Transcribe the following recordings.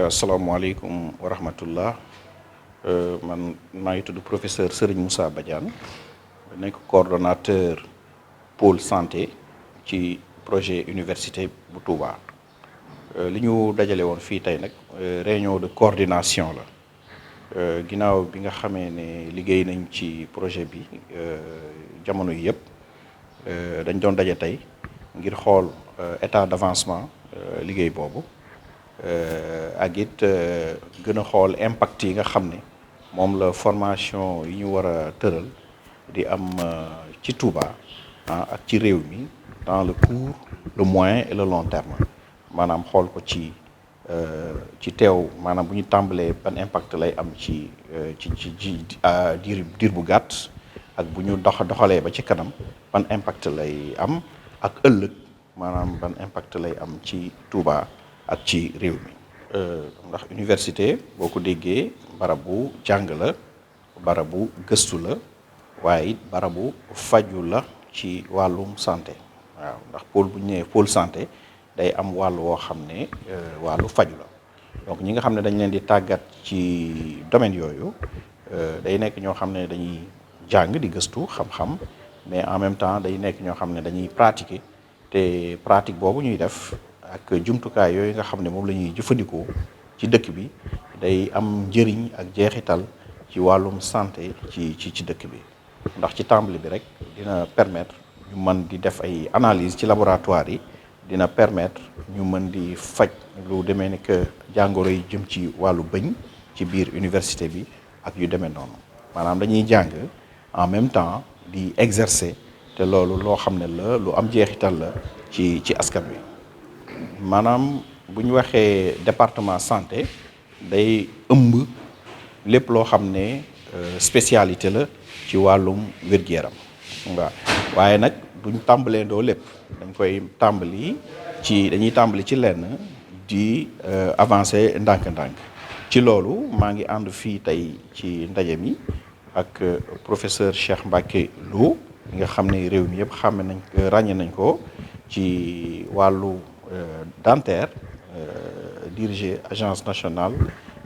asalaamaaleykum wa rahmatullah man maa ngi tudd professeur Serigne Moussa Badiane nekk coordonnateur pôle santé ci projet université bu Touba li ñu dajale woon fii tey nag réunion de coordination la ginnaaw bi nga xamee ne liggéey nañ ci projet bi jamono yi yëpp dañ doon daje tey ngir xool état d'avancement liggéey boobu ak it gën a xool impact yi nga xam ne moom la formation yi ñu war a tëral di am ci Touba ak ci réew mi dans le court le moyen et le long terme maanaam xool ko ci teew maanaam bu ñu tàmbalee ban impact lay am ci diir bu gàtt ak bu ñu doxalee ba ci kanam ban impact lay am ak ëllëg maanaam ban impact lay am ci Touba ak ci réew mi ndax université boo ko déggee barabu jàng la barabu gëstu la waaye it barabu faju la ci wàllum santé waaw ndax pôle bu ñu nee pôle santé day am wàll woo xam ne wàllu faju la donc ñi nga xam ne dañ leen di tàggat ci domaine yooyu day nekk ñoo xam ne dañuy jàng di gëstu xam-xam mais en même temps day nekk ñoo xam ne dañuy pratiquer te pratique boobu ñuy def ak jumtukaay yooyu nga xam ne moom la ñuy jëfandikoo ci dëkk bi day am njëriñ ak jeexital ci wàllum santé ci dëkk bi ndax ci tàmbali bi rek dina permettre ñu mën di def ay analyse ci laboratoire yi dina permettre ñu mën di faj lu demee ni que jàngoro yi jëm ci wàllu bëñ ci biir université bi ak yu demee noonu maanaam dañuy jàng en même temps di exercer te loolu loo xam ne la lu am jeexital la ci askan wi maanaam bu ñu waxee département santé day ëmb lépp loo xam ne spécialité la ci wàllum wér-gu-yaram waaw waaye nag duñ tàmbalee doo lépp dañuy tàmbali ci lenn di avancer ndànk-ndànk ci loolu maa ngi ànd fii tey ci ndaje mi ak professeur Cheikh Mbacké Lo nga xam ne réew mi yëpp ràññe nañ ko ci wàllu dentaire diriger agence nationale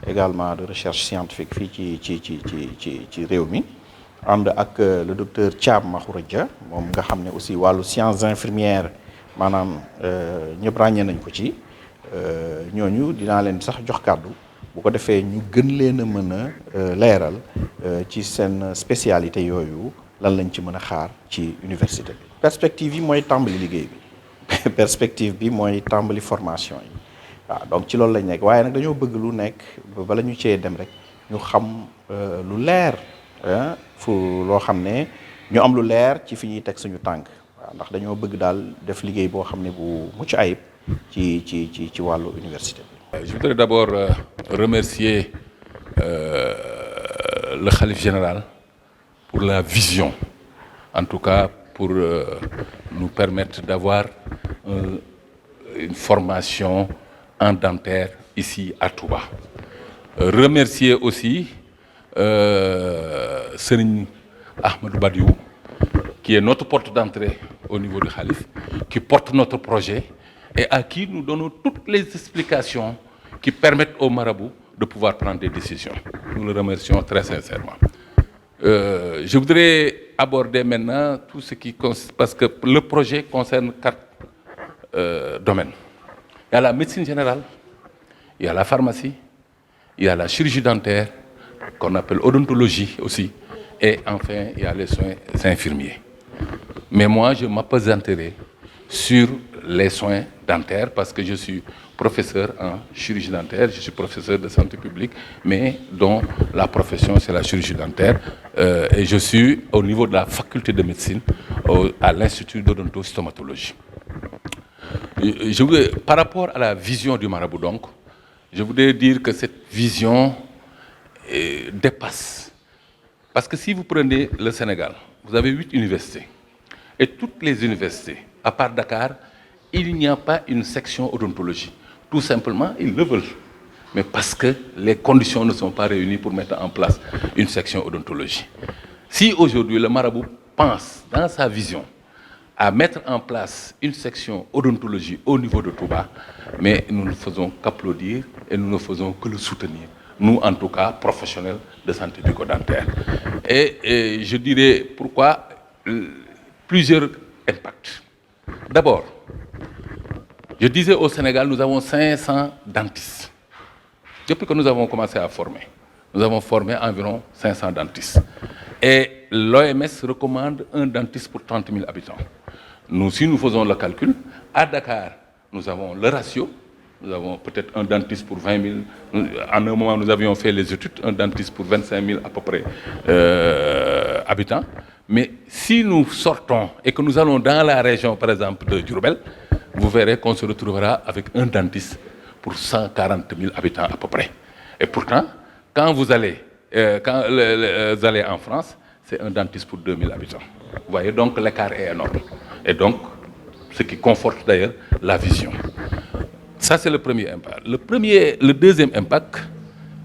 également de recherche scientifique fii ci réew mi ànd ak le docteur Thiam Makhoury Dia moom nga xam ne aussi wàllu sciences infirmières maanaam ñëpp ràññee nañ ko ci ñooñu dinaa leen sax jox kàddu bu ko defee ñu gën leen a mën a leeral ci seen spécialité yooyu lan lañ ci mën a xaar ci université bi. perspective yi mooy tàmbali liggéey bi perspective bi mooy tàmbali formation yi waaw donc ci loolu lañ nekk waaye nag dañoo bëgg lu nekk bala ñu cee dem rek ñu xam lu leer fu loo xam ne ñu am lu leer ci fi ñuy teg suñu tànk waaw ndax dañoo bëgg daal def liggéey boo xam ne bu mucc ayib ci wàllu université bi. Je voudrais d'abord remercier le khalife général pour la vision, en tout cas pour nous permettre d'avoir une formation en dentaire ici à Touba. Remercier aussi Serigne Ahmadou Badiou, qui est notre porte d'entrée au niveau du khalife, qui porte notre projet et à qui nous donnons toutes les explications qui permettent au marabout de pouvoir prendre des décisions. Nous le remercions très sincèrement. Je voudrais aborder maintenant tout ce qui consiste, parce que le projet concerne 4 domaines. Il y a la médecine générale, il y a la pharmacie, il y a la chirurgie dentaire, qu'on appelle odontologie aussi, et enfin il y a les soins infirmiers. Mais moi, je m'appesanterai sur les soins dentaires parce que je suis professeur en chirurgie dentaire, je suis professeur de santé publique, mais dont la profession c'est la chirurgie dentaire et je suis au niveau de la faculté de médecine à l'Institut d'odontostomatologie. Par rapport à la vision du marabout donc, je voudrais dire que cette vision dépasse. Parce que si vous prenez le Sénégal, vous avez 8 universités. Et toutes les universités, à part Dakar, il n'y a pas une section odontologie. Tout simplement, ils le veulent. Mais parce que les conditions ne sont pas réunies pour mettre en place une section odontologie. Si aujourd'hui le marabout pense dans sa vision à mettre en place une section odontologie au niveau de Touba, mais nous ne faisons qu'applaudir et nous ne faisons que le soutenir. Nous, en tout cas, professionnels de santé bucco-dentaire. Et je dirais pourquoi plusieurs impacts. D'abord, je disais au Sénégal, nous avons 500 dentistes. Depuis que nous avons commencé à former, nous avons formé environ 500 dentistes. Et l'OMS recommande un dentiste pour 30 000 habitants. Nous, si nous faisons le calcul, à Dakar, nous avons le ratio. Nous avons peut-être un dentiste pour 20 000. En un moment, nous avions fait les études, un dentiste pour 25 000 à peu près habitants. Mais si nous sortons et que nous allons dans la région, par exemple, de Diourbel, vous verrez qu'on se retrouvera avec un dentiste pour 140 000 habitants à peu près. Et pourtant, quand vous allez en France, c'est un dentiste pour 2 000 habitants. Vous voyez, donc l'écart est énorme. Et donc, ce qui conforte d'ailleurs la vision. Ça, c'est le premier impact. Le deuxième impact,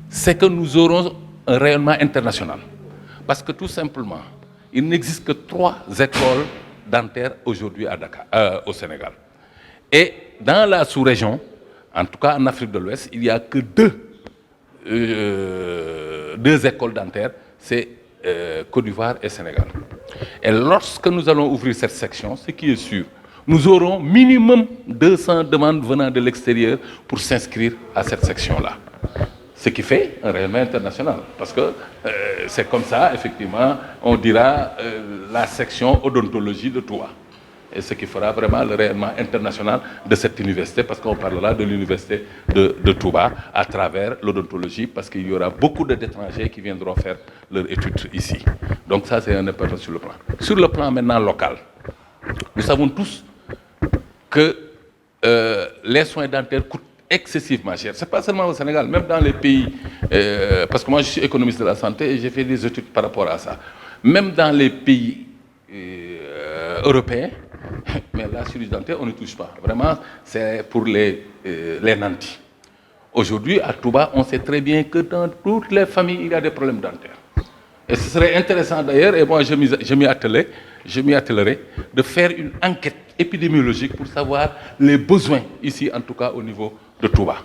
c'est que nous aurons un rayonnement international. Parce que tout simplement, il n'existe que 3 écoles dentaires aujourd'hui à Dakar, au Sénégal. Et dans la sous-région, en tout cas en Afrique de l'Ouest, il n'y a que 2 écoles dentaires, c'est Côte d'Ivoire et Sénégal. Et lorsque nous allons ouvrir cette section, ce qui est sûr, nous aurons minimum 200 demandes venant de l'extérieur pour s'inscrire à cette section-là. Ce qui fait un rayonnement international. Parce que c'est comme ça, effectivement, on dira la section odontologie de Touba. Et ce qui fera vraiment le rayonnement international de cette université, parce qu'on parlera de l'université de Touba à travers l'odontologie, parce qu'il y aura beaucoup d'étrangers qui viendront faire leurs études ici. Donc ça, c'est un impact sur le plan. Sur le plan maintenant local, nous savons tous que les soins dentaires coûtent excessivement cher. Ce n'est pas seulement au Sénégal, même dans les pays, parce que moi je suis économiste de la santé et j'ai fait des études par rapport à ça. Même dans les pays européens, mais la chirurgie dentaire, on ne touche pas. Vraiment, c'est pour les nantis. Aujourd'hui, à Touba, on sait très bien que dans toutes les familles, il y a des problèmes dentaires. Et ce serait intéressant d'ailleurs, et moi je m'y attellerai, de faire une enquête épidémiologique pour savoir les besoins ici, en tout cas au niveau de Touba.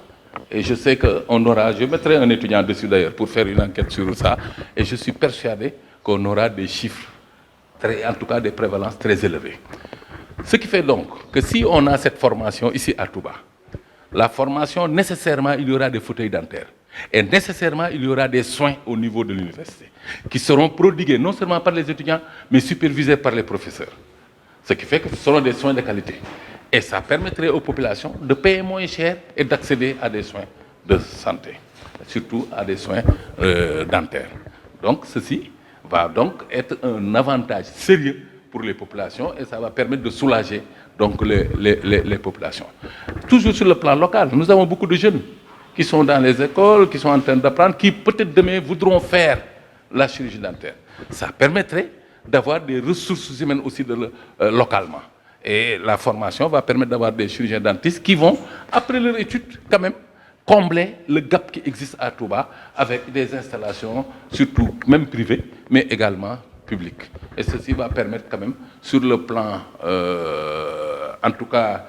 Et je sais qu'on aura, je mettrai un étudiant dessus d'ailleurs pour faire une enquête sur ça, et je suis persuadé qu'on aura des chiffres, en tout cas des prévalences très élevées. Ce qui fait donc que si on a cette formation ici à Touba, la formation, nécessairement, il y aura des fauteuils dentaires. Et nécessairement, il y aura des soins au niveau de l'université qui seront prodigués non seulement par les étudiants, mais supervisés par les professeurs. Ce qui fait que ce seront des soins de qualité. Et ça permettrait aux populations de payer moins cher et d'accéder à des soins de santé, surtout à des soins dentaires. Donc ceci va donc être un avantage sérieux pour les populations et ça va permettre de soulager donc les populations. Toujours sur le plan local, nous avons beaucoup de jeunes qui sont dans les écoles, qui sont en train d'apprendre, qui peut-être demain voudront faire la chirurgie dentaire. Ça permettrait d'avoir des ressources humaines aussi localement. Et la formation va permettre d'avoir des chirurgiens dentistes qui vont, après leur étude, quand même, combler le gap qui existe à Touba avec des installations, surtout même privées, mais également publiques. Et ceci va permettre quand même, sur le plan, en tout cas,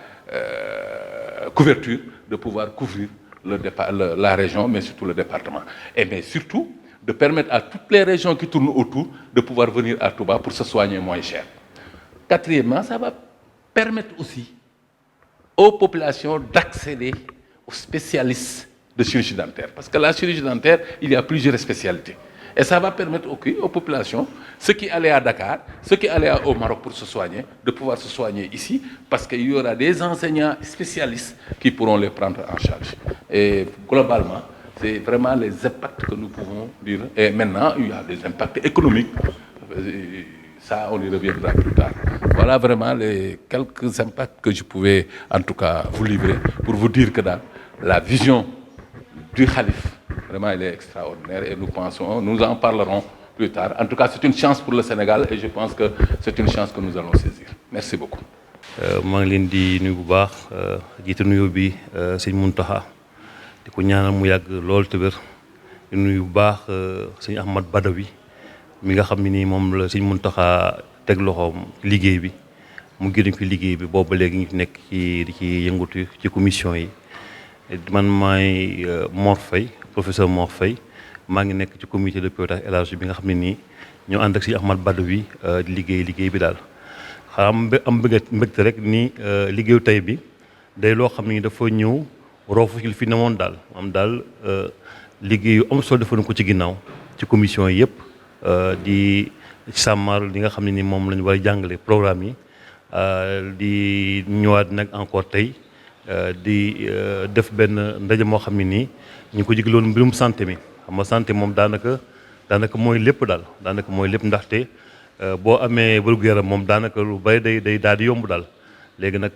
couverture, de pouvoir couvrir la région, mais surtout le département. Et mais surtout, de permettre à toutes les régions qui tournent autour de pouvoir venir à Touba pour se soigner moins cher. Quatrièmement, ça va permettre aussi aux populations d'accéder aux spécialistes de chirurgie dentaire. Parce que la chirurgie dentaire, il y a plusieurs spécialités. Et ça va permettre aux populations, ceux qui allaient à Dakar, ceux qui allaient au Maroc pour se soigner, de pouvoir se soigner ici, parce qu'il y aura des enseignants spécialistes qui pourront les prendre en charge. Et globalement, c'est vraiment les impacts que nous pouvons dire. Et maintenant, il y a des impacts économiques. Ça, on y reviendra plus tard. Voilà vraiment les quelques impacts que je pouvais, en tout cas, vous livrer pour vous dire que dans la vision du Khalif, vraiment, elle est extraordinaire et nous en parlerons plus tard. En tout cas, c'est une chance pour le Sénégal et je pense que c'est une chance que nous allons saisir. Merci beaucoup. maa ngi leen di nuyu bu baax jiite nuyoo bi sëñ Mountakha di ko ñaanal mu yàgg lool te wér di nuyu bu baax sëñ Ahmad Badawi mi nga xam ne nii moom la sëñ Mountakha teg loxoom liggéey bi mu gën fi liggéey bi boobu léegi ñu nekk di ci yëngatu ci commission yi man maay Mor Faye professeur Mor Faye maa ngi nekk ci comité de pilotage élargi bi nga xam ne nii ñoo ànd ak si Ahmad Badawi di liggéey bi daal am mbégte rek ni liggéeyu tey bi day loo xam ne dafa ñëw roofu ci li fi newoon daal am daal liggéeyu am solo defoon ko ci ginnaaw ci commission yi yëpp di sàmmar li nga xam ne ni moom la ñu war a jàngale programme yi di ñëwaat nag encore tey di def benn ndaje moo xam ne nii ñu ko jigloon mbirum santé mi xam nga santé moom daanaka mooy lépp daal daanaka mooy lépp ndaxte boo amee wér-gu-yaram moom daanaka lu bari day daal di yomb daal léegi nag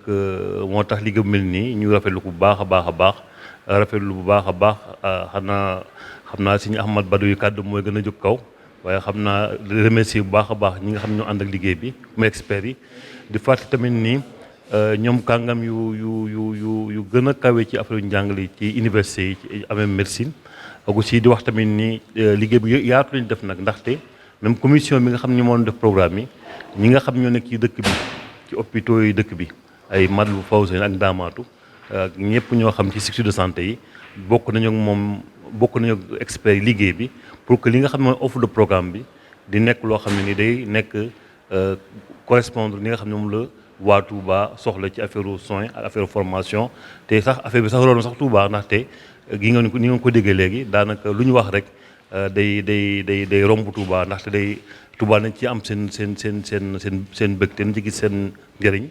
moo tax liggéey bu mel nii ñu rafetlu ko bu baax a baax rafetlu bu baax a baax xam naa Sëñ Ahmad Badawi yu kàddu mooy gën a jóg kaw waaye xam naa remercier bu baax a baax ñi nga xam ñoo ànd ak liggéey bi mu experts yi di fàttali tamit nii ñoom kàngam yu gën a kawe ci affaire yu njàngale ci université yi ci amee médecine ak aussi di wax tamit ni liggéey bi yaatu lañu def nag ndaxte même commission bi nga xam ne moo def programme yi ñi nga xam ñoo nekk ci dëkk bi ci hôpitaux yi dëkk bi ay Matlaboul Fawzayni ak Ndaamaatu ak ñëpp ñoo xam ci structure de santé yi bokk nañu ak experts yi liggéey bi pour que li nga xam ne mooy offre de programme bi di nekk loo xam ne ni day nekk correspondre li nga xam ne moom la waa Touba soxla ci affaire soins ak affaire formation te sax affaire bi sax roon sax Touba ndaxte gi nga ni nga ko déggee léegi daanaka lu ñu wax rek day romb Touba ndaxte day Touba nañ ci am seen bëgg te nañ ci gis seen njëriñ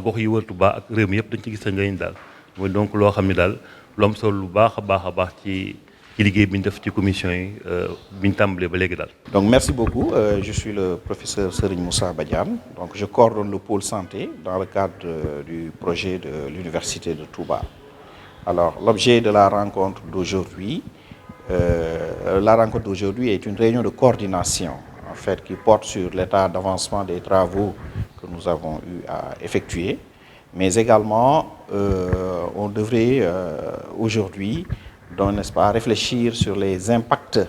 gox yi wër Touba ak réew mi yëpp dañ ci gis seen njëriñ daal mooy donc loo xam ne daal lu am solo lu baax a baax ci liggéey bi ñu def ci commission yi bi ñu tàmbalee ba léegi daal. Donc merci beaucoup. Je suis le professeur Serigne Moussa Badiane. Donc je coordonne le pôle santé dans le cadre du projet de l'université de Touba. Alors l'objet de la rencontre d'aujourd'hui, est une réunion de coordination en fait qui porte sur l'état d'avancement des travaux que nous avons eu à effectuer, mais également on devrait aujourd'hui donc, n'est-ce pas, réfléchir sur les impacts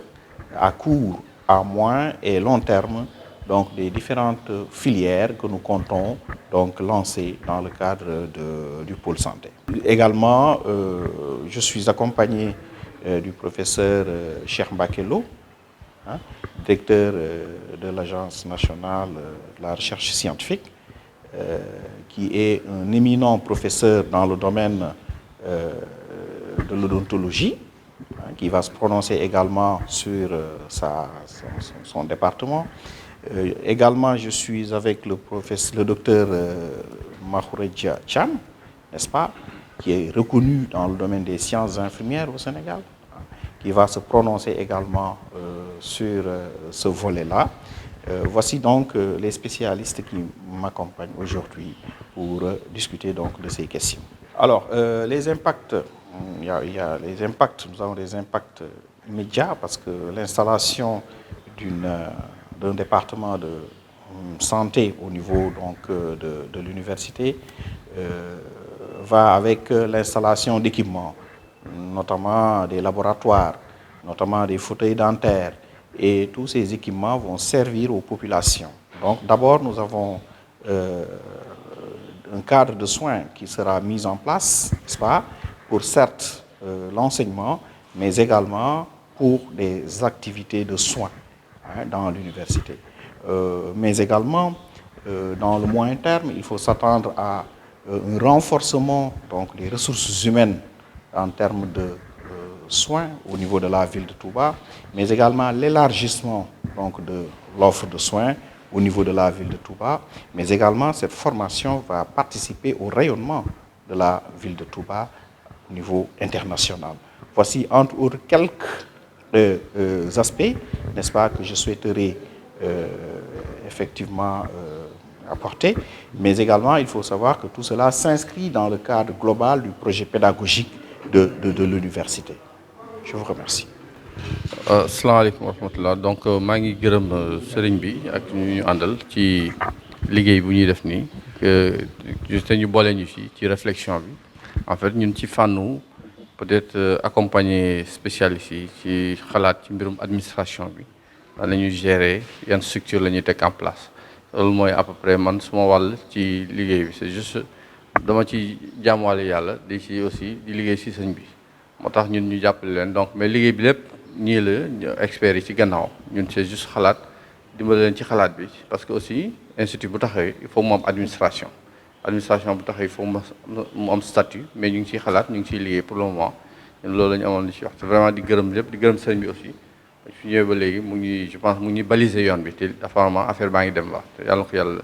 à court, à moyen et long terme donc des différentes filières que nous comptons donc lancer dans le cadre du pôle santé. Également, je suis accompagné du professeur Cheikh Mbacké Lo, directeur de l'Agence nationale de la recherche scientifique, qui est un éminent professeur dans le domaine de l'odontologie, qui va se prononcer également sur son département. Également, je suis avec le docteur Mahouredja Cham, n'est-ce pas, qui est reconnu dans le domaine des sciences infirmières au Sénégal, qui va se prononcer également sur ce volet-là. Voici donc les spécialistes qui m'accompagnent aujourd'hui pour discuter donc de ces questions. Alors, les impacts, il y a les impacts, nous avons des impacts immédiats parce que l'installation d'un département de santé au niveau donc, de l'université va avec l'installation d'équipements, notamment des laboratoires, notamment des fauteuils dentaires, et tous ces équipements vont servir aux populations. Donc d'abord, nous avons un cadre de soins qui sera mis en place, n'est-ce pas, pour certes l'enseignement, mais également pour des activités de soins dans l'université. Mais également, dans le moyen terme, il faut s'attendre à un renforcement donc, des ressources humaines en termes de soins au niveau de la ville de Touba, mais également l'élargissement donc, de l'offre de soins au niveau de la ville de Touba, mais également cette formation va participer au rayonnement de la ville de Touba au niveau international. Voici entre autres quelques aspects, n'est-ce pas, que je souhaiterais effectivement apporter, mais également il faut savoir que tout cela s'inscrit dans le cadre global du projet pédagogique de l'université. Je vous remercie. Asalaamaaleykum wa rahmatullah. Donc maa ngi gërëm sëriñ bi ak ñu àndal ci liggéey bu ñuy def nii te ñu boole ñu ci réflexion bi. En fait ñun ci fànnu peut-être accompagner spécialistes yi ci xalaat ci mbirum administration bi nan la ñuy gérer yan structure la ñuy teg en place loolu mooy à peu près man suma wàll ci liggéey bi c'est juste dama ci jaamuwaale yàlla di ci aussi di liggéey ci sëñ bi moo tax ñun ñu jàppale leen donc mais liggéey bi lépp ñii la experts yi ci gannaaw ñun c'est juste xalaat dimbali leen ci xalaat bi parce que aussi institut bu taxawee il faut mu am administration bu taxawee il faut mu am statut mais ñu ngi ciy xalaat ñu ngi ciy liggéey pour le moment ñun loolu la ñu amoon li ci wax te vraiment di gërëm lépp di gërëm sëñ bi aussi fi ñëwee ba léegi mu ngi je pense mu ngi baliser yoon bi te apparemment affaire baa ngi dem ba te yàlla na ko yàlla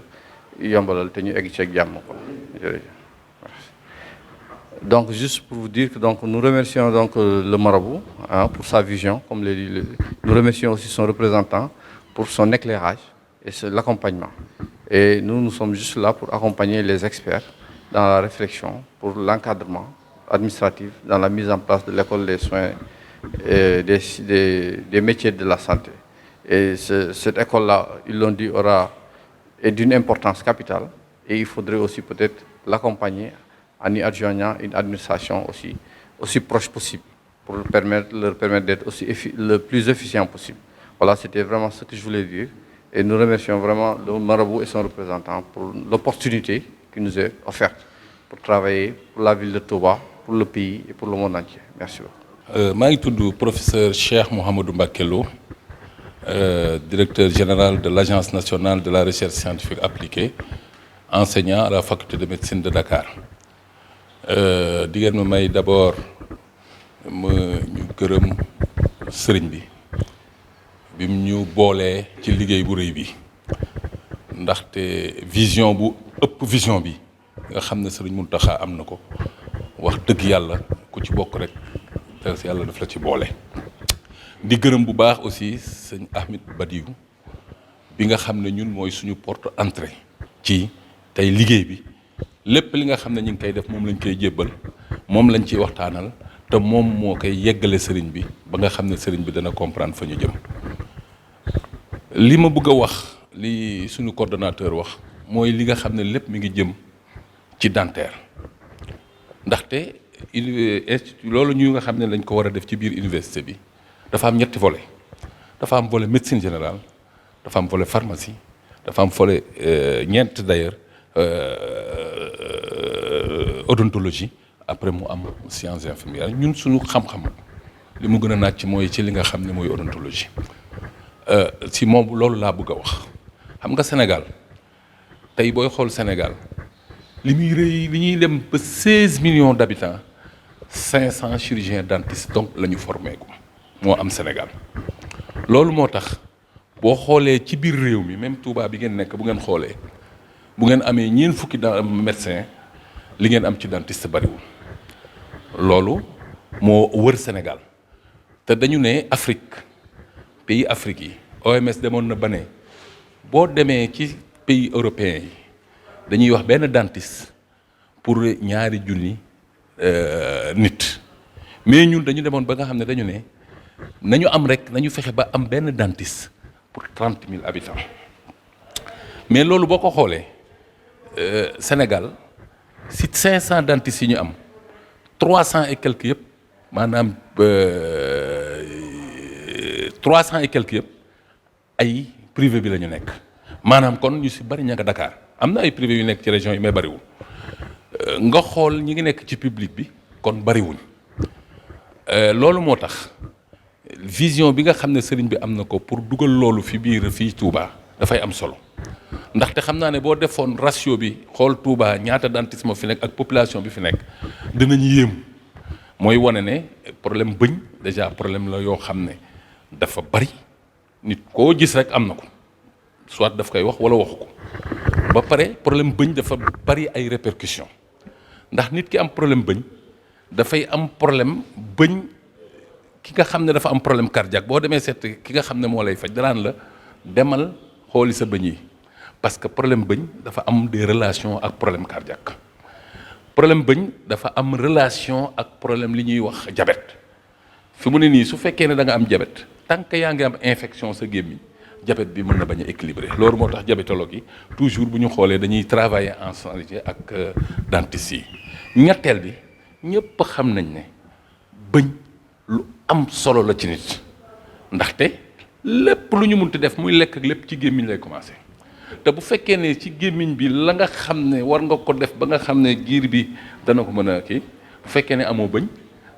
yombalal te ñu egg ci ak jàmm ko jërëjëf. Donc juste pour vous dire que donc nous remercions donc le marabout pour sa vision comme l'a dit nous remercions aussi son représentant pour son éclairage et l'accompagnement et nous sommes juste là pour accompagner les experts dans la réflexion pour l'encadrement administratif dans la mise en place de l'école des soins et des métiers de la santé. Et cette école-là, ils l'ont dit, est d'une importance capitale et il faudrait aussi peut-être l'accompagner en y adjoignant une administration aussi proche possible pour leur permettre d'être aussi le plus efficient possible. Voilà, c'était vraiment ce que je voulais dire. Et nous remercions vraiment le marabout et son représentant pour l'opportunité qui nous est offerte pour travailler pour la ville de Touba, pour le pays et pour le monde entier. Merci beaucoup. maa ngi tudd professeur Cheikh Mouhamadou Mbacké Lo directeur général de l'Agence nationale de la recherche scientifique appliquée enseignant à la faculté de médecine de Dakar di ngeen ma may d'abord ñu gërëm sëriñ bi bim ñu boolee ci liggéey bu rëy bi ndaxte vision bu ëpp vision bi nga xam ne sëriñ Mountakha am na ko wax dëgg yàlla ku ci bokk rek te yàlla daf la ci boole. di gërëm bu baax aussi sëñ Ahmed Badiou bi nga xam ne ñun mooy suñu porte entrée ci tey liggéey bi lépp li nga xam ne ñu ngi koy def moom lañ koy jébbal moom lañ ciy waxtaanal te moom moo koy yeggale sëriñ bi ba nga xam ne sëriñ bi dana comprendre fa ñu jëm. li ma bëgg a wax li suñu coordonnateur wax mooy li nga xam ne lépp mi ngi jëm ci dentaire ndaxte institut loolu ñu nga xam ne lañ ko war a def ci biir université bi dafa am ñetti volet dafa am volet médecine générale dafa am volet pharmacie dafa am volet ñeent d'ailleurs odontologie après mu am sciences infirmières ñun suñu xam-xam li mu gën a naaj mooy ci li nga xam ne mooy odontologie si moom loolu laa bëgg a wax xam nga Sénégal tey booy xool Sénégal li muy rëy li ñuy dem ba 16 millions d'habitants 500 chirurgiens dentistes donc la ñu formé ko moo am Sénégal loolu moo tax boo xoolee ci biir réew mi même Touba bi ngeen nekk bu ngeen xoolee bu ngeen amee ñeent fukki médecin li ngeen am ci dentiste bariwul loolu moo wër Sénégal te dañu ne Afrique pays Afrique yi OMS demoon na ba ne boo demee ci pays européens yi dañuy wax benn dentiste pour ñaari junni nit mais ñun dañu demoon ba nga xam ne dañu ne nañu am rek nañu fexe ba am benn dentiste pour 30 000 habitants mais loolu boo ko xoolee Sénégal si 500 dentistes yi ñu am 300 et quelques yëpp maanaam 300 et quelques yëpp ay privé bi la ñu nekk maanaam kon ñu si bari ña nga Dakar am na ay privé yu nekk ci région yi mais bariwul nga xool ñi ngi nekk ci public bi kon bariwuñ loolu moo tax vision bi nga xam ne sëriñ bi am na ko pour dugal loolu fi biir fii Touba dafay am solo ndaxte xam naa ne boo defoon ratio bi xool Touba ñaata dentiste moo fi nekk ak population bi fi nekk dinañ yéem mooy wane ne problème bëñ déjà problème la yoo xam ne dafa bari nit koo gis rek am na ko soit daf koy wax wala waxu ko ba pare problème bëñ dafa bari ay répercussions ndax nit ki am problème bëñ dafay am problème bëñ ki nga xam ne dafa am problème cardiaque boo demee seet ki nga xam ne moo lay faj danaan la demal xooli sa bëñ yi parce que problème bëñ dafa am des relations ak problème cardiaque problème bëñ dafa am relation ak problème li ñuy wax diabète fi mu ne nii su fekkee ne da nga am diabète tant que yaa ngi am infection sa gémmiñ diabète bi mën na bañ a équilibré loolu moo tax diabétologue yi toujours bu ñu xoolee dañuy travailler ensemble ak dentiste yi ñetteel bi ñëpp xam nañ ne bëñ lu am solo la ci nit ndaxte lépp lu ñu munti def muy lekk ak lépp ci gémmiñ lay commencé te bu fekkee ne ci gémmiñ bi la nga xam ne war nga ko def ba nga xam ne giir bi dana ko mën a kii bu fekkee ne amoo bëñ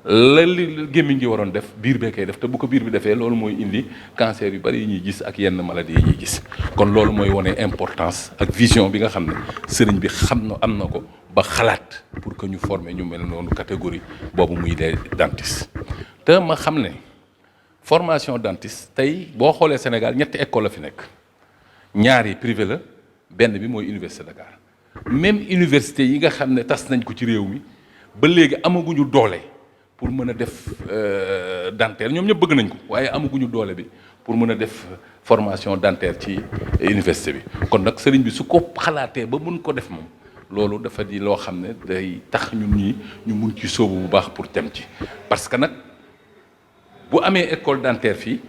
la li gémmiñ gi waroon def biir bee koy def te bu ko biir bi defee loolu mooy indi cancer yu bari yi ñuy gis ak yenn maladie yi ñuy gis kon loolu mooy wane importance ak vision bi nga xam ne sëriñ bi xam na am na ko ba xalaat pour que ñu former ñu mel noonu catégorie boobu muy les dentistes te ma xam ne formation dentiste tey boo xoolee Sénégal ñetti école la fi nekk ñaar yi privé la benn bi mooy université Dakar même université yi nga xam ne tas nañ ko ci réew mi ba léegi amaguñu doole pour mën a def dentaire ñoom ñëpp bëgg nañ ko waaye amaguñu doole bi pour mën a def formation dentaire ci université bi kon nag sëriñ bi su ko xalaatee ba mun ko def moom loolu dafa di loo xam ne day tax ñun ñii ñu mun ci sóobu bu baax pour tem ci parce que nag bu amee école dentaire fii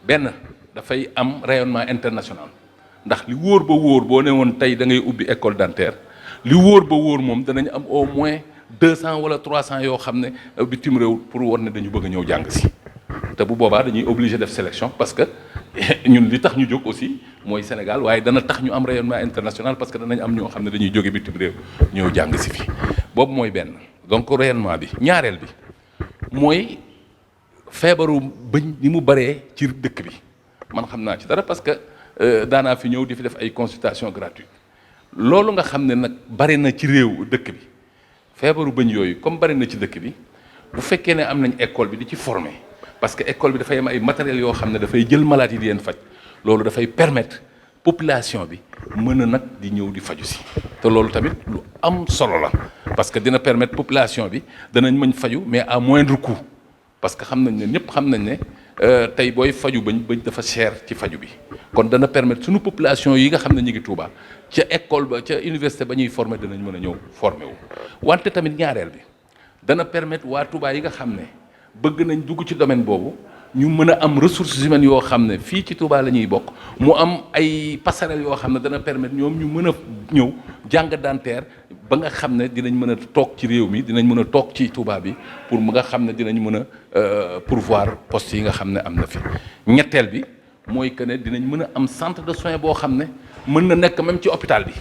benn dafay am rayonnement international ndax li wóor ba wóor boo ne woon tey da ngay ubbi école dentaire li wóor ba wóor moom danañ am au moins 200 wala 300 yoo xam ne bitim réew pour war ne dañu bëgg a ñëw jàng si te bu boobaa dañuy obligé def sélection parce que ñun li tax ñu jóg aussi mooy Sénégal waaye dana tax ñu am rayonnement international parce que danañ am ñoo xam ne dañuy jóge bitim réew ñëw jàng si fi boobu mooy benn donc rayonnement bi ñaareel bi mooy feebaru bëñ ni mu baree ci dëkk bi man xam naa ci dara parce que daanaa fi ñëw di fi def ay consultation gratuite loolu nga xam ne nag bari na ci réew dëkk bi feebaru bëñ yooyu comme bari na ci dëkk bi bu fekkee ne am nañ école bi di ci former parce que école bi dafay am ay matériels yoo xam ne dafay jël malade yi di leen faj loolu dafay permettre population bi mën a nag di ñëw di faju si te loolu tamit lu am solo la parce que dina permettre population bi danañ mën faju mais à moindre coût parce que xam nañ ne ñëpp xam nañ ne tey booy faju bëñ dafa cher ci faju bi kon dana permettre suñu population yi nga xam ne ñu ngi Touba ca école ba ca université ba ñuy former danañ mën a ñëw former wu wante tamit ñaareel bi dana permettre waa Touba yi nga xam ne bëgg nañ dugg ci domaine boobu ñu mën a am ressources humaines yoo xam ne fii ci Touba la ñuy bokk mu am ay passerelles yoo xam ne dana permettre ñoom ñu mën a ñëw jàng dentaire ba nga xam ne dinañ mën a toog ci réew mi dinañ mën a toog ci Touba bi pour mu nga xam ne dinañ mën a pourvoir poste yi nga xam ne am na fi ñetteel bi mooy que ne dinañ mën a am centre de soins boo xam ne mën na nekk même ci hôpital bi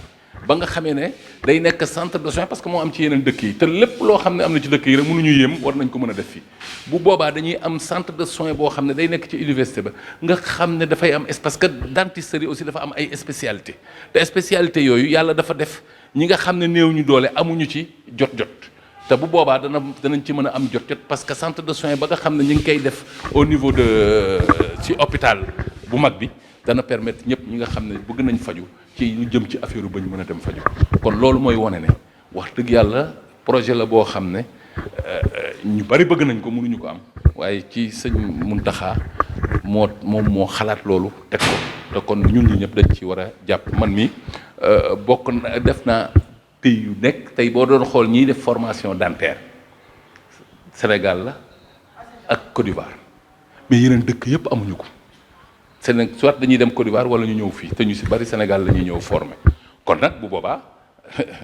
ba nga xamee ne day nekk centre de soins parce que moo am ci yeneen dëkk yi te lépp loo xam ne am na ci dëkk yi rek mënuñu yéem war nañ ko mën a def fii bu boobaa dañuy am centre de soins boo xam ne day nekk ci université ba nga xam ne dafay am parce que dentisterie aussi dafa am ay spécialité te spécialité yooyu yàlla dafa def ñi nga xam ne néew ñu doole amuñu ci jot te bu boobaa danañ ci mën a am jot parce que centre de soins ba nga xam ne ñu ngi koy def au niveau de ci hôpital bu mag bi dana permettre ñëpp ñi nga xam ne bëgg nañ faju ci ñu jëm ci affaire bañ mën a dem faju kon loolu mooy wane ne wax dëgg yàlla projet la boo xam ne ñu bari bëgg nañ ko mënuñu ko am waaye ci sëñ Muntaxa moom moo xalaat loolu teg ko te kon ñun ñi ñëpp dañ ci war a jàpp man mi bokk na def naa pays yu nekk tey boo doon xool ñiy def formation dentaire Sénégal la ak Côte d'Ivoire mais yeneen dëkk yëpp amuñu ko Sénégal soit dañuy dem Côte d'Ivoire wala ñu ñëw fii te ñu si bari Sénégal la ñuy ñëw former kon nag bu boobaa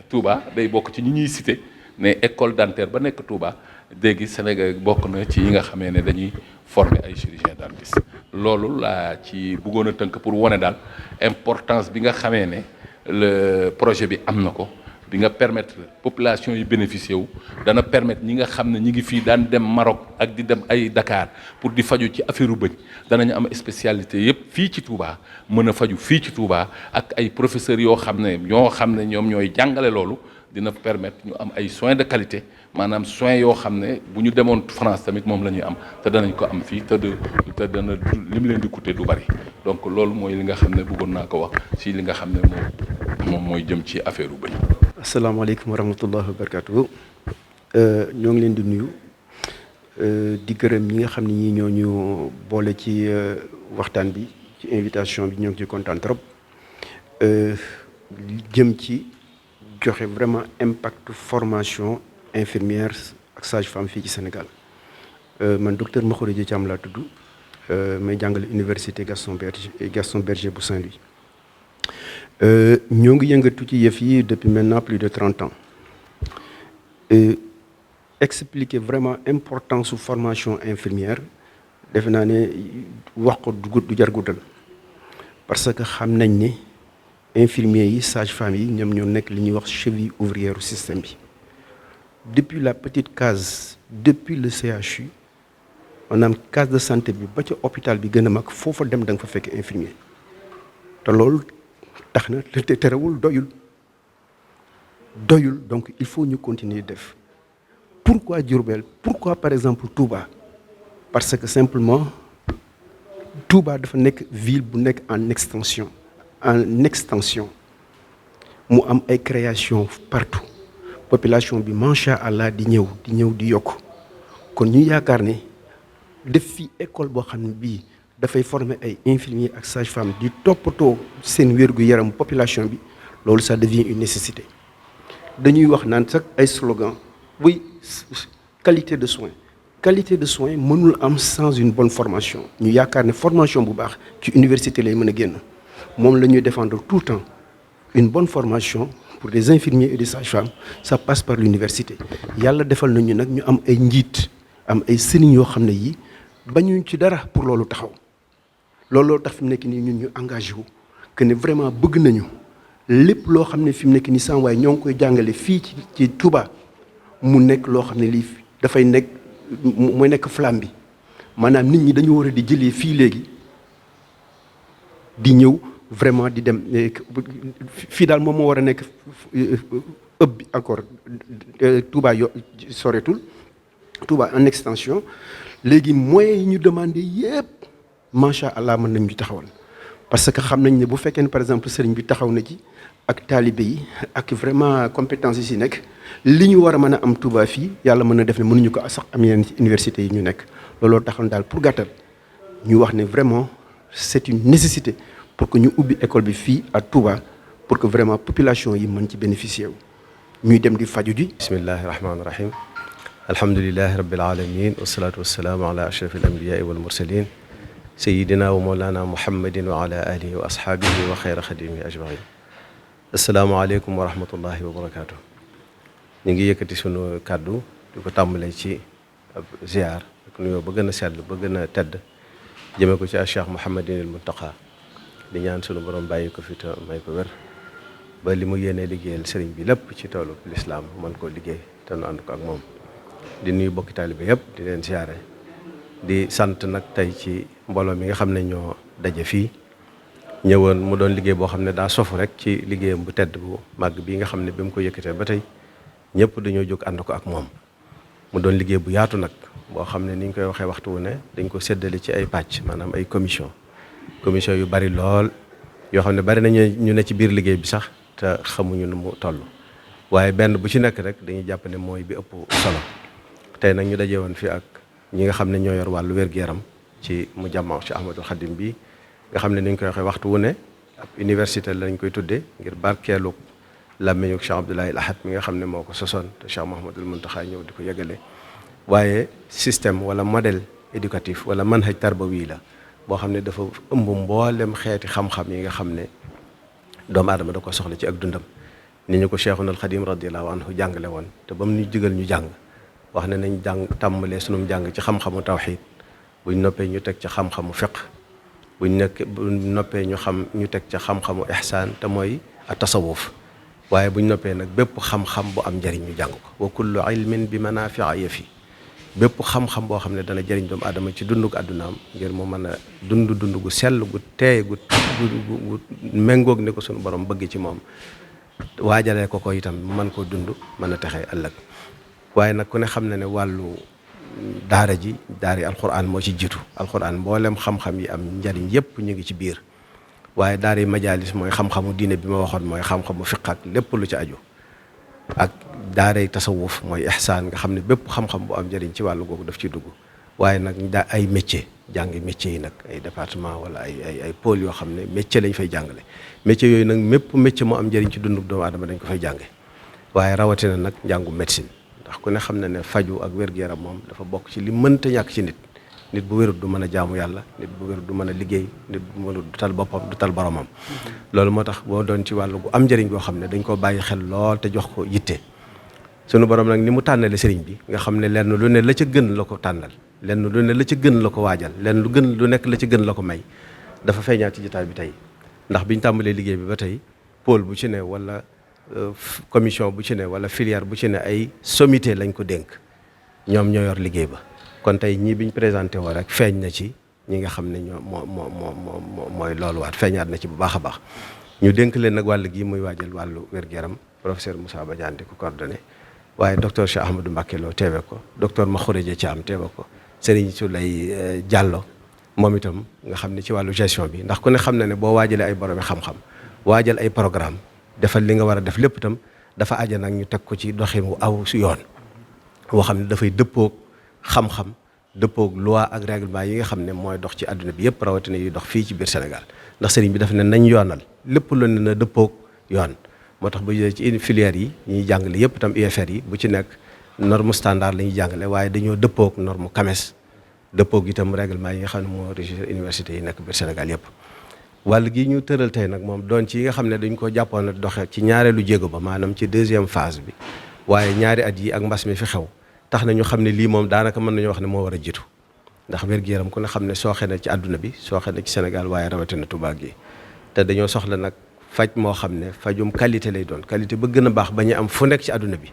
Touba day bokk ci ñi ñuy cité ne école dentaire ba nekk Touba léegi Sénégal bokk na ci yi nga xamee ne dañuy former ay chirurgiens dentistes loolu laa ci bëggoon a tënk pour wane daal importance bi nga xamee ne le projet bi am na ko di nga permettre population yi bénéficier wu dana permettre ñi nga xam ne ñi ngi fii daan dem Maroc ak di dem ay Dakar pour di faju ci affaire u bëñ danañu am spécialité yëpp fii ci Touba mën a faju fii ci Touba ak ay professeurs yoo xam ne ñoom ñooy jàngale loolu dina permettre ñu am ay soins de qualité maanaam soins yoo xam ne bu ñu demoon France tamit moom la ñuy am te danañ ko am fii te dana li mu leen di coûter du bari donc loolu mooy li nga xam ne bëggoon naa ko wax ci li nga xam ne moom mooy jëm ci affaire u bëñ. asalaamaaleykum wa rahmatullahi wa barakatuhu ñoo ngi leen di nuyu di gërëm ñi nga xam ne ñi ñoo ñu boole ci waxtaan bi ci invitation bi ñoo ngi ci kontaan trop jëm ci joxe vraiment impact formation infirmière ak sage-femme fii ci Sénégal man docteur Makhourédia Thiam laa tudd may jàngale université Gaston Berger bu Saint-Louis ñoo ngi yëngatu ci yëf yi depuis maintenant plus de 30 ans expliquer vraiment importance su formation infirmière defe naa ne wax ko du jar guddal parce que xam nañ ne infirmiers yi sages-femmes yi ñoom ñoo nekk li ñuy wax cheville ouvrière système bi depuis la petite case depuis le CHU maanaam case de santé bi ba ca hôpital bi gën a mag foofa dem da nga fa fekk infirmier te loolu tax na te terewul doyul donc il faut ñu continuer def pourquoi Diourbel pourquoi par exemple Touba parce que simplement Touba dafa nekk ville bu nekk en extension mu am ay création partout population bi macha allah di ñëw di yokk kon ñu yaakaar ne def fi école boo xam ne bii dafay former ay infirmiers ak sages-femmes di toppatoo seen wér-gu-yaram population bi loolu ça devient une nécessité dañuy wax naan sax ay slogan oui qualité de soins mënul am sans une bonne formation ñu yaakaar ne formation bu baax ci université lay mën a génn moom la ñuy défendre tout le temps une bonne formation pour des infirmiers et des sages-femmes ça passe par l'université yàlla defal nañu nag ñu am ay njiit am ay sëriñ yoo xam ne yi bañuñ ci dara pour loolu taxaw looloo tax fi mu nekk nii ñun ñu engagé wu que ne vraiment bëgg nañu lépp loo xam ne fi mu nekk nii sans waaye ñoo ngi koy jàngale fii ci Touba mu nekk loo xam ne lii dafay nekk mooy nekk flamme bi maanaam nit ñi dañu war a di jëlee fii léegi di ñëw vraiment di dem fii daal moom moo war a nekk ëpp bi encore Touba soreetul Touba en extension léegi moyens yi ñu demandé yépp macha allah mën nañ ñu taxawal parce que xam nañ ne bu fekkee ne par exemple sëriñ bi taxaw na ci ak taalibe yi ak vraiment compétence yi si nekk li ñu war a mën a am Touba fii yàlla mën na def ne mënuñu ko sax am yeneen ci université yi ñu nekk looloo taxoon daal pour gàttal ñu wax ne vraiment c'est une nécessité pour que ñu ubbi école bi fii à Touba pour que vraiment population yi mën ci bénéficier wu ñuy dem di faju ji. bismillahi rahmaani rahim alhamdulilahi rabbil alamin wasalaatu wasalaamu ala ashraf al anbiyaai wal mursalin sayidina wa mawlana muhammadin wa ala alihi wa ashaabihi wa xayra xadimi ajmain asalaamaaleykum wa rahmatullahi wa barakaatu. ñu ngi yëkkati sunu kàddu di ko tàmbalee ci ab ziar ak nuyoo ba gën a sell ba gën a tedd jëme ko ci Cheikh Mouhamadinil Muntaqa di ñaan sunu borom bàyyi ko fi te may ko wér ba li mu yéenee liggéeyal sëriñ bi lépp ci toolu lislaam mën koo liggéey te nu ànd ko ak moom di nuyu bokki taalibe yëpp di leen ziare di sant nag tey ci mbooloo mi nga xam ne ñoo daje fii ñëwoon mu doon liggéey boo xam ne daa sofu rek ci liggéeyam bu tedd bu màgg bi nga xam ne bi mu ko yëkkatee ba tey ñëpp dañoo jóg ànd ko ak moom mu doon liggéey bu yaatu nag boo xam ne ni ñu koy waxee waxtu wu ne dañ ko séddale ci ay pàcc maanaam ay commission yu bari lool yoo xam ne bari nañu ñu ne ci biir liggéey bi sax te xamuñu nu mu toll waaye benn bu ci nekk rek dañuy jàpp ne mooy bi ëpp solo tey nag ñu daje woon fi ak ñi nga xam ne ñoo yor wàllu wér-gu-yaram ci mu jàmma ci Ahmadul Xadim bi nga xam ne ni ñu koy waxee waxtu wu ne ab université lañ koy tuddee ngir barkeelu làmmiñu Cheikh Abdoulaye Ahad mi nga xam ne moo ko sosoon te Cheikh Mouhamadul Muntaxa ñëw di ko yëgale waaye système wala modèle éducatif wala manhaj tarbawi la boo xam ne dafa ëmb mboolem xeeti xam-xam yi nga xam ne doomu aadama da ko soxla ci ak dundam ni ñu ko Cheikhul Xadim radiyallahu anhu jàngale woon te ba mu ñu digal ñu jàng wax ne nañ jàng tàmbalee sunum jàng ci xam-xamu tawxiid buñ noppee ñu teg ca xam-xamu fiq bu noppee ñu teg ca xam-xamu ihsaan te mooy a tasawuf waaye buñ noppee nag bépp xam-xam bu am njëriñ ñu jàng ko wa kullu ilmin bi manafia yafi bépp xam-xam boo xam ne dana jëriñ doomu aadama ci dundug àddunaam ngir mu mën a dund gu sell gu teey gu méngoog ne ko sunu borom bëgg ci moom waajalee ko itam mën koo dund mën a texee ëllëg waaye nag ku ne xam na ne wàllu daara yi alxuraan moo ci jiitu alxuraan mboolem xam-xam yi am njariñ yépp ñu ngi ci biir waaye daara yi majalis mooy xam-xamu diine bi ma waxoon mooy xam-xamu fiq ak lépp lu ci aju ak daara yi tasawuf mooy ihsaan nga xam ne bépp xam-xam bu am njariñ ci wàllu googu daf ci dugg waaye nag ay métier jàngi métier yi nag ay département wala ay pôle yoo xam ne métier lañ fay jàngale métier yooyu nag mépp métier moo am njariñ ci dundu doomu aadama dañ ko fay jànge waaye rawatina nag njàngu médecine ndax ku ne xam na ne faju ak wér-gu-yaram moom dafa bokk ci li mënta ñàkk ci nit bu wérut du mën a jaamu yàlla nit bu wérut du mën a liggéey nit bu wérut du tal boppam du tal boromam loolu moo tax boo doon ci wàllu gu am njëriñ goo xam ne dañ ko bàyyi xel lool te jox ko yitte sunu borom nag ni mu tànnale sëriñ bi nga xam ne lenn lu ne la ca gën la ko tànnal lenn lu ne la ca gën la ko waajal lenn lu nekk la ca gën la ko may dafa feeñaat ci jotaay bi tey ndax biñ tàmbalee liggéey bi ba tey pôle bu ci ne wala commission bu ci ne wala filière bu ci ne ay sommité lañ ko dénk ñoom ñoo yor liggéey ba kon tey ñii biñ présenté woo rek feeñ na ci ñi nga xam ne ñoo mooy loolu waat feeñaat na ci bu baax a baax ñu dénk leen nag wàll gi muy waajal wàllu wér-gu-yaram professeur Moussa Badiane di ko coordonné waaye docteur Cheikh Ahmadou Mbacké Lo teewe ko docteur Makhourédia Thiam teewe ko Serigne Souley Diallo moom itam nga xam ne ci wàllu gestion bi ndax ku ne xam na ne boo waajalee ay boromi xam-xam waajal ay programme defal li nga war a def lépp itam dafa aja nag ñu teg ko ci doxin wu aw su yoon woo xam ne dafay dëppoog xam-xam dëppoog loi ak règlement yi nga xam ne mooy dox ci àdduna bi yëpp rawatina yi dox fii ci biir Sénégal ndax sëriñ bi dafa ne nañ yoonal lépp lu ne na dëppoog yoon moo tax ba ci filière yi ñuy jàngale yëpp itam UFR yi bu ci nekk norme standard la ñuy jàngale waaye dañoo dëppoog norme CAMES dëppoog itam règlement yi nga xam ne moo régir université yi nekk biir Sénégal yëpp wàll gi ñu tëral tey nag moom doon ci yi nga xam ne dañ ko jàppoon a doxe ci ñaareelu jéego ba maanaam ci deuxième phase bi waaye ñaari at yi ak mbas mi fi xew tax na ñu xam ne lii moom daanaka mën nañu wax ne moo war a jiitu ndax wér-gu-yaram ku ne xam ne sooxe na ci àdduna bi sooxe na ci Sénégal waaye rawatina Touba gi te dañoo soxla nag faj moo xam ne fajum qualité lay doon qualité ba gën a baax ba ñu am fu nekk ci àdduna bi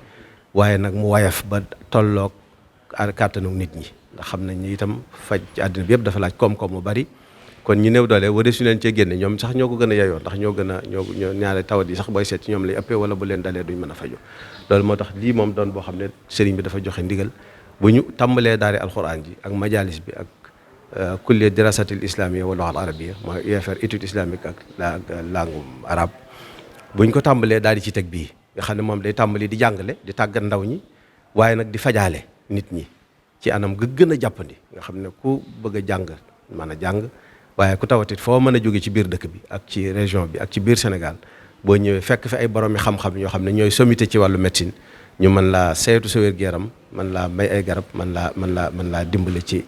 waaye nag mu wayaf ba tolloog kàttanu nit ñi ndax xam nañ ni itam faj ci àdduna bi yëpp dafa laaj koom-koom mu bari kon ñi néew doole waree su leen cee génne ñoom sax ñoo ko gën a yeyoo ndax ñoo ñaare tawat yi sax booy seet ci ñoom lay ëppee wala bu leen dalee duñ mën a faju loolu moo tax lii moom doon boo xam ne sëriñ bi dafa joxe ndigal bu ñu tàmbalee daari alxuraan ji ak majalis bi ak kulliya dirasatil islamiyya wal lugha al arabiyya mooy UFR étude islamique ak langue arabe bu ñu ko tàmbalee daal di ci teg bii nga xam ne moom day tàmbali di jàngale di tàggat ndaw ñi waaye nag di fajaale nit ñi ci anam ga gën a jàppandi nga xam ne ku bëgg a jàng mën a jàng waaye ku tawatit foo mën a jóge ci biir dëkk bi ak ci région bi ak ci biir Sénégal boo ñëwee fekk fi ay boroomi xam-xam ñoo xam ne ñooy sommité ci wàllu médecine ñu mën laa saytu sa wér-gu-yaram mën laa may ay garab mën laa dimbale ci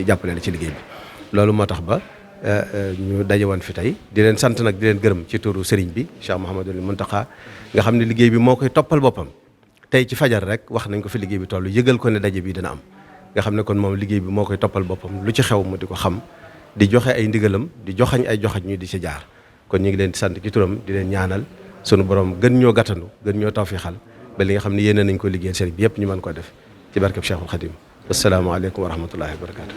jàppale la ci liggéey bi loolu moo tax ba ñu daje woon fi tey di leen sant nag di leen gërëm ci turu sëriñ bi Cheikh Mouhamadul Mountakha nga xam ne liggéey bi moo koy toppal boppam tey ci fajar rek wax nañ ko fi liggéey bi toll yëgal ko ne daje bi dina am nga xam ne kon moom liggéey bi moo koy toppal boppam lu ci xew mu di ko xam di joxe ay ndigalam di joxañ ay joxañ ñu di ci jaar kon ñu ngi leen di sant ci turam di leen ñaanal sunu borom gën ñoo gàttandu gën ñoo tawfiixal ba li nga xam ne yéene nañ ko liggéeyal sëriñ bi yëpp ñu mën ko def ci barkeb Cheikhul Khadim asalaamaaleykum wa rahmatullahi wa barakatu